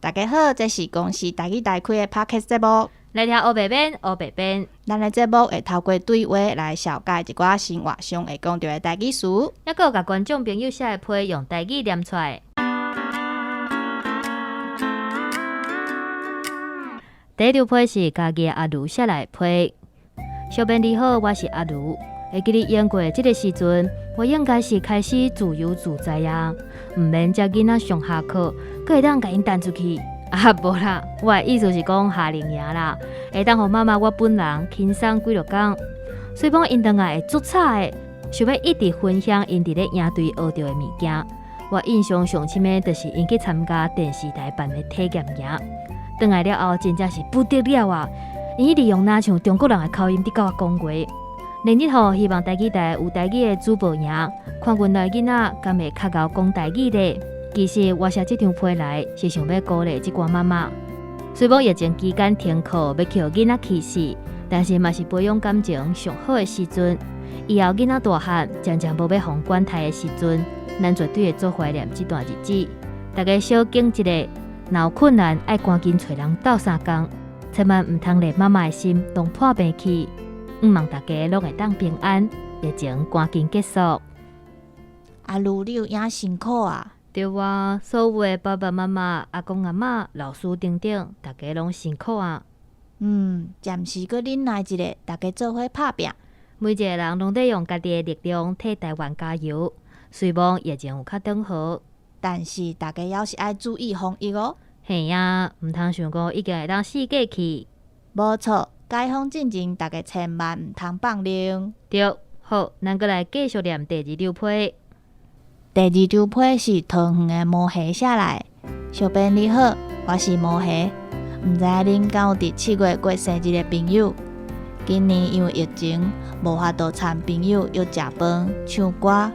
大家好，这是公司台语台开的 Podcast 节目。来听黑白边，黑白边。咱的节目会透过对话来了解一寡生活上会讲到的台语词，还有甲观众朋友写的批用台语念出来。第一条批是家己的阿如写来批。小编你好，我是阿如。会记你演过这个时阵，我应该是开始自由自在啊，毋免遮囡仔上下课，阁会当甲因弹出去。无啦，我的意思是讲夏令营啦，会当互妈妈我本人轻松几落工。虽讲因当下会足彩的，想要一直分享因伫咧营队学到的物件。我印象上深的，就是因去参加电视台办的体验营。当来了后，真正是不得了啊！因利用那像中国人的口音伫甲我讲话。连日后，希望台语台有台语的主播营，看阮来囡仔敢会较会讲台语咧。其实我写这张批来是想要鼓励这寡妈妈。虽讲疫情期间停课要去囡仔起死，但是嘛是培养感情上好的时阵。以后囡仔大汉，渐渐无要互管待的时阵，咱绝对会做怀念这段日子。大家小敬一个，若有困难爱赶紧找人斗相共，千万唔通让妈妈的心冻破病去。希望大家拢会当平安，疫情赶紧结束。阿如你有影辛苦啊？对啊，所有的爸爸妈妈、阿公阿嬷、老师等等，大家拢辛苦啊。暂时搁忍耐一下，大家做伙拍拼。每一个人拢得用家己的力量替台湾加油。虽望疫情有较转好，但是大家还是爱注意防疫哦。嘿呀，毋通想讲已经会当四界去。无错，解封进前，大家千万毋通放零。对，好，咱搁来继续念第二条批。第二条批是桃园的毛虾写来。小编你好，我是毛虾。毋知恁敢有伫7月过生日的朋友？今年因为疫情，无法度参朋友约食饭、唱歌，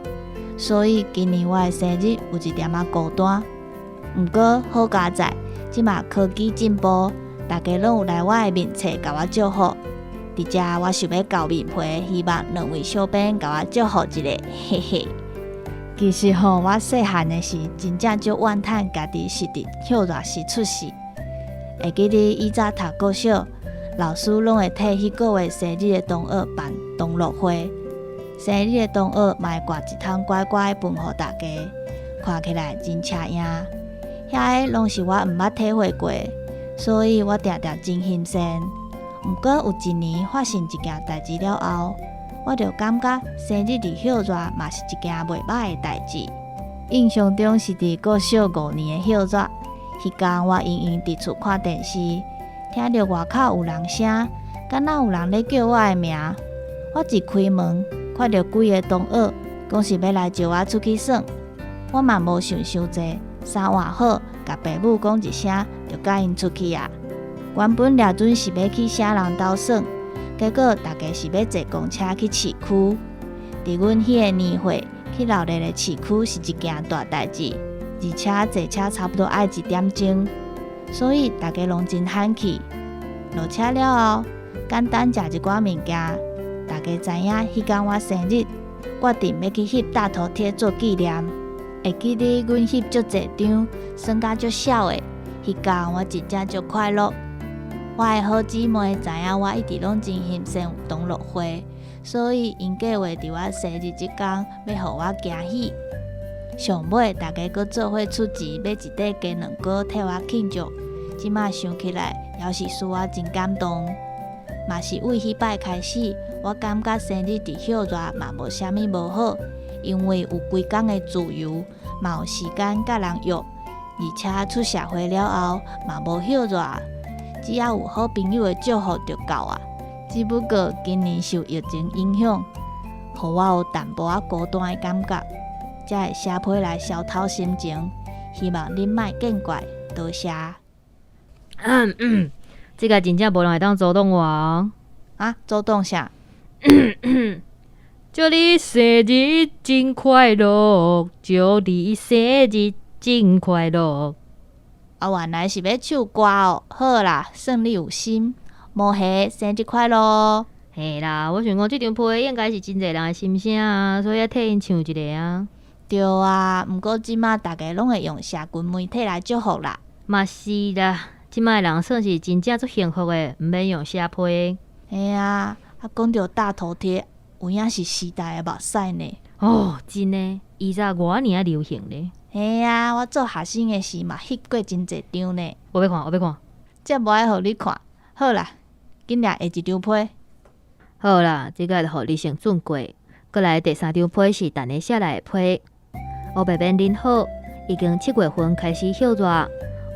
所以今年我的生日有一点仔孤单。毋过好佳在，即马科技进步，大家拢有来我的面册甲我祝福。伫遮我想要交面皮，希望两位小编甲我祝福一下，嘿嘿。其实我细汉的时，真正足怨叹家己是伫休热时出世。会记得以早读国小，老师拢会替迄个月生日的同学办同乐会，生日的同学嘛会挂一桶乖乖分互大家，看起来真车影。遐个拢是我毋捌体会过，所以我定定真新鲜。毋过有一年发生一件代志了后，我就感觉生日伫休热嘛是一件袂歹的代志。印象中是伫国小5年的休热，迄天我闲闲伫厝看电视，听到外口有人声，敢若有人咧叫我的名。我一开门，看到几个同学讲是要来招我出去耍，我嘛无想伤济，衫换好，甲爸母讲一声，就甲因出去啊。原本掠准是要去啥人兜耍。结果大家是要坐公车去市区，伫阮迄个年岁，去闹热的市区是一件大代志，而且坐车差不多爱1点钟，所以大家拢真罕去。落车了后，简单食一寡物件，大家知影迄天我生日，决定要去翕大头贴做纪念。会记得阮翕足侪张，算甲足少的，迄天我真正足快乐。我的好姊妹知影我一直拢真欣赏有同乐会，所以因计划伫我生日即天要互我惊喜。上尾大家搁做伙出钱买一块鸡卵糕替我庆祝，即马想起来也是使我真感动。嘛是为迄摆开始，我感觉生日伫休热嘛无啥物无好，因为有规工的自由，嘛有时间甲人约，而且出社会了后嘛无休热。只要有好朋友的祝福就够啊！只不过今年受疫情影响，互我有淡薄仔孤单的感觉，才会写批来消透心情。希望恁莫见怪，多谢。这个真正无人会当阻挡我哦。啊，阻挡啥？祝你生日真快乐！祝你生日真快乐！原来是要唱歌哦。好啦，算你有心。毛虾生日快乐！嘿啦，我想讲这张批应该是真侪人的心声啊，所以替因唱一个啊。对啊，毋过即马大家拢会用社群媒体来祝福啦。嘛是啦，即摆人算是真正足幸福的，毋免用写批。嘿啊，讲到大头贴，有影是时代的目屎呢。哦，真的，伊早偌尔啊流行咧。嘿啊，我做学生的时嘛翕过真侪张呢。我要看。这无爱互你看，好啦，紧掠下一张批。好啦，即个就互你先准过。过来第3张批是等下写来的批。乌白边恁好，已经7月份开始歇热，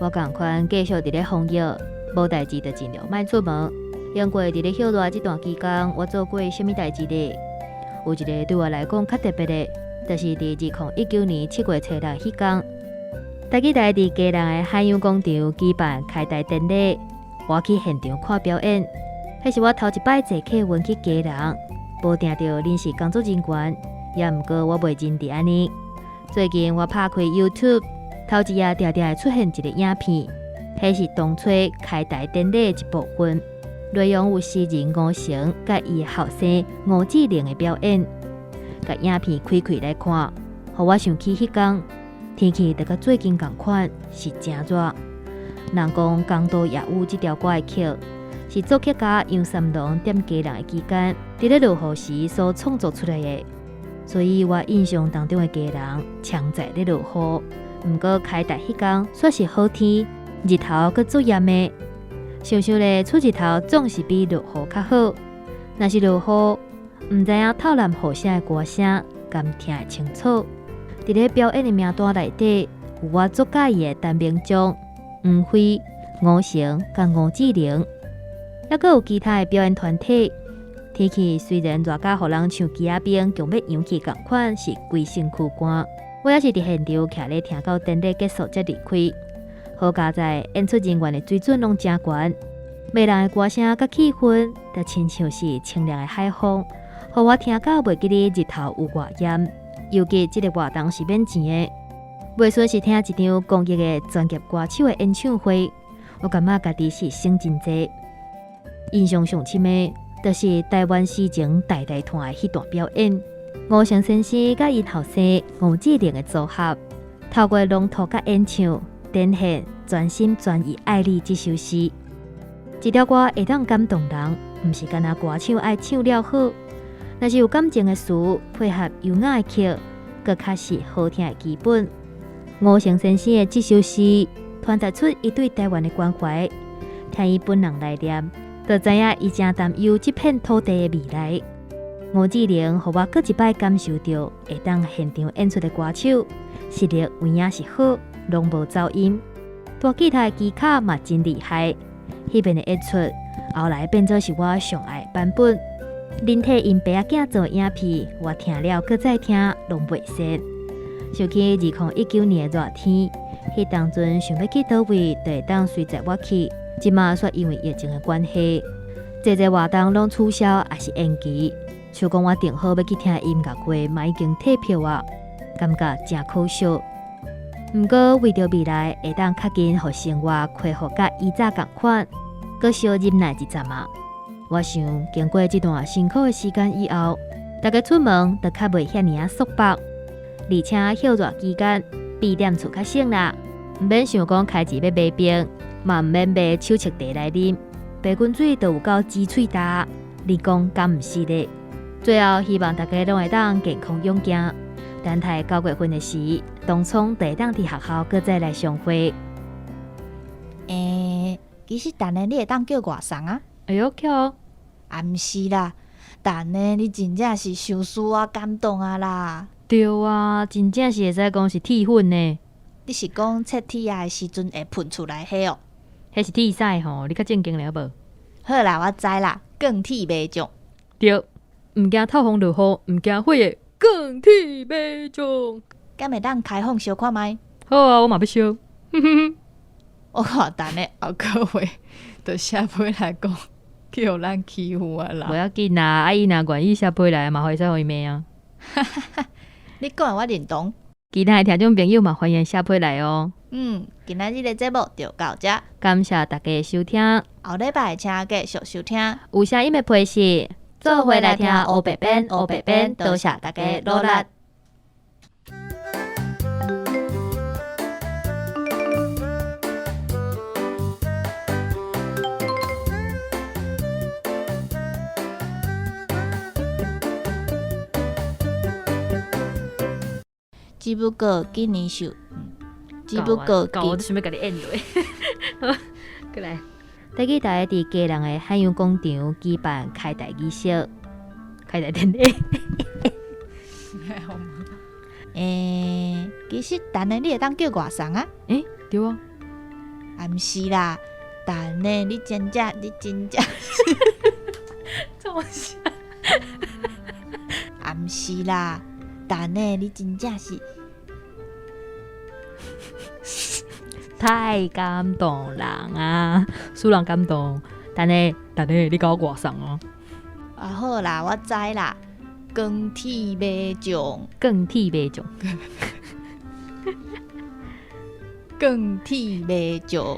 我共款继续伫咧防疫，无代志就尽量莫出门。因过伫咧歇热这段期间，我做过啥物代志咧？有一个对我来讲较特别的，就是伫2019年7月初6迄天，台记台伫嘉南的海洋广场举办开台典礼，我去现场看表演。迄是我头一摆坐客运去嘉南，无定着临时工作人员，也毋过我袂认得安尼。最近我拍开 YouTube， 头一夜定定会出现一个影片，迄是当初开台典礼的一部分。内容有诗人吴成甲伊的后生吴志玲的表演。甲影片开来看，互我想起迄天天气，就甲最近同款，是真热。人讲《江都夜雾》这条歌的曲，是作曲家杨三郎踮嘉南的期间，伫咧落雨时所创作出来的。所以我印象当中的嘉南常在咧落雨，毋过开台迄天却是好天，日头佮足炎的。想想咧，出日头总是比落雨较好。若是落雨，毋知影透南雨声的歌声，敢听会清楚。伫咧表演的名单内底，有我足介意的陈明章、黄辉、吴成甲吴志玲，还佫有其他的表演团体。天气虽然热甲互人像鸡仔冰强要扬起共款，是规身躯寒。我也是伫现场徛咧听到典礼结束才离开。好佳在演出人员的水准拢真悬，迷人的歌声甲气氛，就亲像是清凉的海风，互我听到袂记哩日头有偌炎。尤其这个活动是免钱的，袂算是听一场公益的专业歌手的演唱会，我感觉家己是省真济。印象上深的，就是台湾史前大团的迄段表演，吴成先生甲因后生吴志玲的组合，透过朗读甲演唱，展现专心专意爱你这首诗。一条歌会当感动人，毋是干那歌唱爱唱了好，若是有感情的词配合优雅的曲，佫较是好听的基本。吴成先生的这首诗，传达出伊对台湾的关怀，听伊本人来念，就知影伊真担忧这片土地的未来。吴志玲，互我佫一摆感受到会当现场演出的歌手，实力有影是好，拢无噪音。大吉他的技巧嘛真厉害，迄边的演出后来变做是我上爱的版本。林体因爸仔囝做影片，我听了佫再听，拢袂腻。想起2019年的热天，迄当阵想要去倒位，就会当随在我去。即马煞因为疫情的关系，这活动拢取消还是延期。像讲我订好要去听音乐会，嘛已经退票啊，感觉真可惜。毋过为着未来会当较紧，互生活恢复甲以早共款，阁小忍耐一阵啊。我想经过这段辛苦的时间以后，大家出门就较袂遐尔啊束缚，而且歇热期间闭店厝较省啦，毋免想讲开钱要买冰，嘛毋免买手冲茶来啉，白滚水就有够滋喙焦。你讲敢毋是咧？最后希望大家拢会当健康勇健。等待9月份的时，东涌就会当伫学校搁再来相会。其实等下你会当叫外送啊？哎呦，巧！啊，毋是啦，等下你真正是伤使我感动啊啦！对啊，真正是会使讲是铁粉呢。你是讲切铁啊的时阵会喷出来迄哦？迄是铁屎吼，你较正经了无？好啦，我知啦，更铁袂中。对，毋惊透风落雨，毋惊火的，更铁袂中。敢会当开放小看卖？好啊，我嘛要烧。我看等下后个月就写批来讲，叫咱欺负啊啦！不要紧啦，阿姨若愿意写批来，嘛会使互伊骂啊。你讲我认同。其他的听众朋友嘛，欢迎写批来哦。今仔日的节目就到这，感谢大家的收听。后礼拜请继续收听。有声音的批示，做伙来听黑白边，黑白边，多谢大家努力。只不过今年受，只不过搞我想要甲你演落。好，过来。第几代伫家人的海洋广场举办开台仪式，开台典礼。其实等下你会当叫外送啊？对啊。啊，毋是啦，等下你真正，怎么想？啊，毋是啦，等下你真正是太感动人啊，使人感动。等下你甲我外送哦。啊好啦，我知啦，光铁袂将，更铁袂将。光铁袂将。